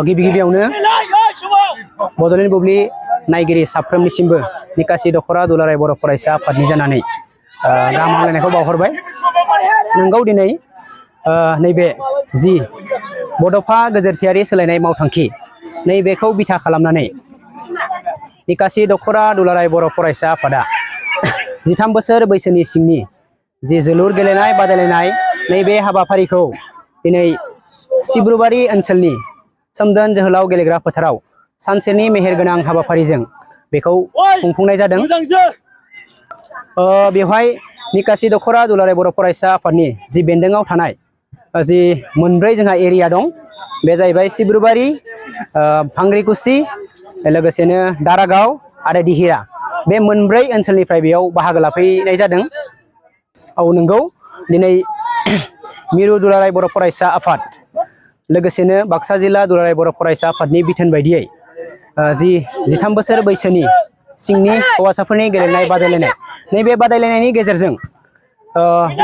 गिबि गिबियावनो बड'लेण्ड बुब्लि नायगिरि साफ्रोमनिसिमबो निकासि दख'रा दुलाराय बर' फरायसा आफादनि जानानै गाहाम हामलायनायखौ बावहरबाय। नोंगौ दिनै नैबे जि बड'फा गेजेरथियारि सोलायनाय मावथांखि नैबेखौ बिथा खालामनानै निकासि दख'रा दुलाराय बर' फरायसा आफादा 13 बोसोर बैसोनि सिंनि जि जोलुर गेलेनाय बादायलायनाय नैबे हाबाफारिखौ दिनै सिब्रुबारि ओनसोलनि सोमदोन जोहोलाव गेलेग्रा फोथाराव सानसेनि मेहेरगोनां हाबाफारिजों बेखौ खुंफुंनाय जादों। बेवहाय निकासि दख'रा दुलाराय बर' फरायसा आफादनि जि बेन्दोङाव थानाय जि मोनब्रै जोंहा एरिया दं, बे जाहैबाय सिब्रुबारि, भांग्रिकुसि, लोगोसेनो दारागाव आरो दिहिरा। बे मोनब्रै ओनसोलनिफ्राय बेयाव बाहागो लाफैनाय जादों। औ नंगौ, दिनै मिरु दुलाराय बर' फरायसा आफाद लोगोसेनो बाक्सा जिल्ला दुलाराय बर' फरायसा आफादनि बिथोन बायदियै जि 13 बोसोर बैसोनि सिंनि हौवासाफोरनि गेलेनाय बादायलायनाय नैबे बादायलायनायनि गेजेरजों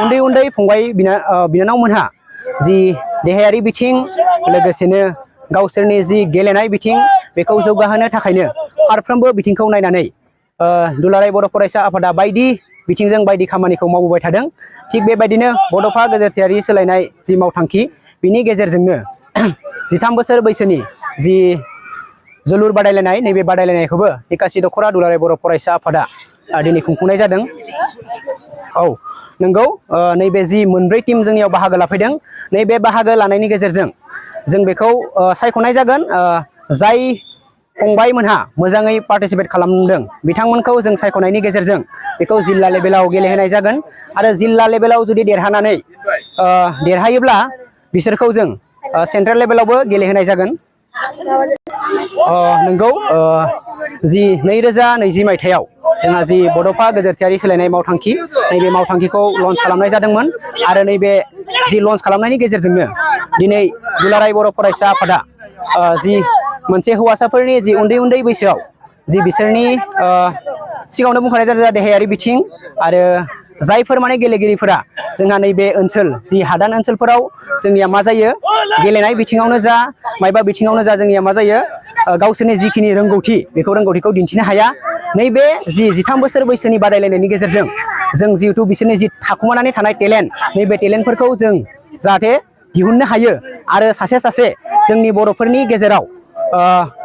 उन्दै उन्दै फंबाय बिनानावमोनहा जि देहायारि बिथिं लोगोसेनो गावसोरनि जि गेलेनाय बिथिं बेखौ जौगाहोनो थाखायनो फारफ्रोमबो बिथिंखौ नायनानै दुलाराय बर' फरायसा आफादा बायदि बिथिंजों बायदि खामानिखौ मावबोबाय थादों। थिग बेबायदिनो बड'फा गेजेरथियारि सोलायनाय जि मावथांखि बिनि गेजेरजोंनो 13 बोसोर बैसोनि जि जोलुर बादायलायनाय नैबे बादायलायनायखौबो निकासि दख'रा दुलाराय बर' फरायसा आफादा दिनै खुंफुंनाय जादों। औ नंगौ, नैबे जि मोनब्रै टीम जोंनियाव बाहागो लाफैदों, नैबे बाहागो लानायनि गेजेरजों जों बेखौ सायख'नाय जागोन। जाय फंबायमोनहा मोजाङै पार्टिसिपेट खालामदों बिथांमोनखौ जों सायख'नायनि गेजेरजों बेखौ जिल्ला लेभेलाव गेलेहोनाय जागोन आरो जिल्ला लेभेलाव जुदि देरहायोब्ला बिसोरखौ जों सेन्ट्रेल लेभेलावबो गेलेहोनाय जागोन। नंगौ, जि 2020 मायथाइयाव जोंहा जि बड'फा गेजेरथियारि सोलायनाय मावथांखि नैबे मावथांखिखौ लन्च खालामनाय जादोंमोन आरो नैबे जि लन्च खालामनायनि गेजेरजोंनो दिनै दुलाराय बर' फरायसा आफादा जि मोनसे हौवासाफोरनि जि उन्दै उन्दै बैसोआव जि बिसोरनि सिगाङावनो बुंखानाय जादों देहायारि बिथिं आरो जायफोर माने गेलेगिरिफोरा जोंहा नैबे ओनसोल जि हादान ओनसोलफोराव जोंनिया मा जायो, गेलेनाय बिथिङावनो जा मायबा बिथिङावनो जा जोंनिया मा जायो, गावसोरनि जिखिनि रोंगौथि बेखौ रोंगौथिखौ दिन्थिनो हाया। नैबे जि 13 बोसोर बैसोनि बादायलायनायनि गेजेरजों जों जिहेथु बिसोरनि जि थाखुमानानै थानाय टेलेन्ट नैबे टेलेन्टफोरखौ जों जाहाथे दिहुननो हायो आरो सासे सासे जोंनि बर'फोरनि गेजेराव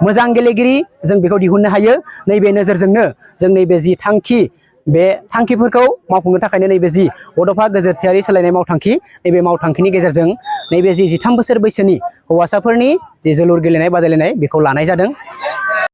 मोजां गेलेगिरि जों बेखौ दिहुननो हायो। नैबे नोजोरजोंनो जों नैबे जि थांखि बे थांखिफोरखौ मावफुंनो थाखायनो नैबे जि बड'फा गेजेरथियारि सोलायनाय मावथांखि नैबे मावथांखिनि गेजेरजों नैबे जि 13 बोसोर बैसोनि हौवासाफोरनि जि जोलुर गेलेनाय बादायलायनाय बेखौ लानाय जादों।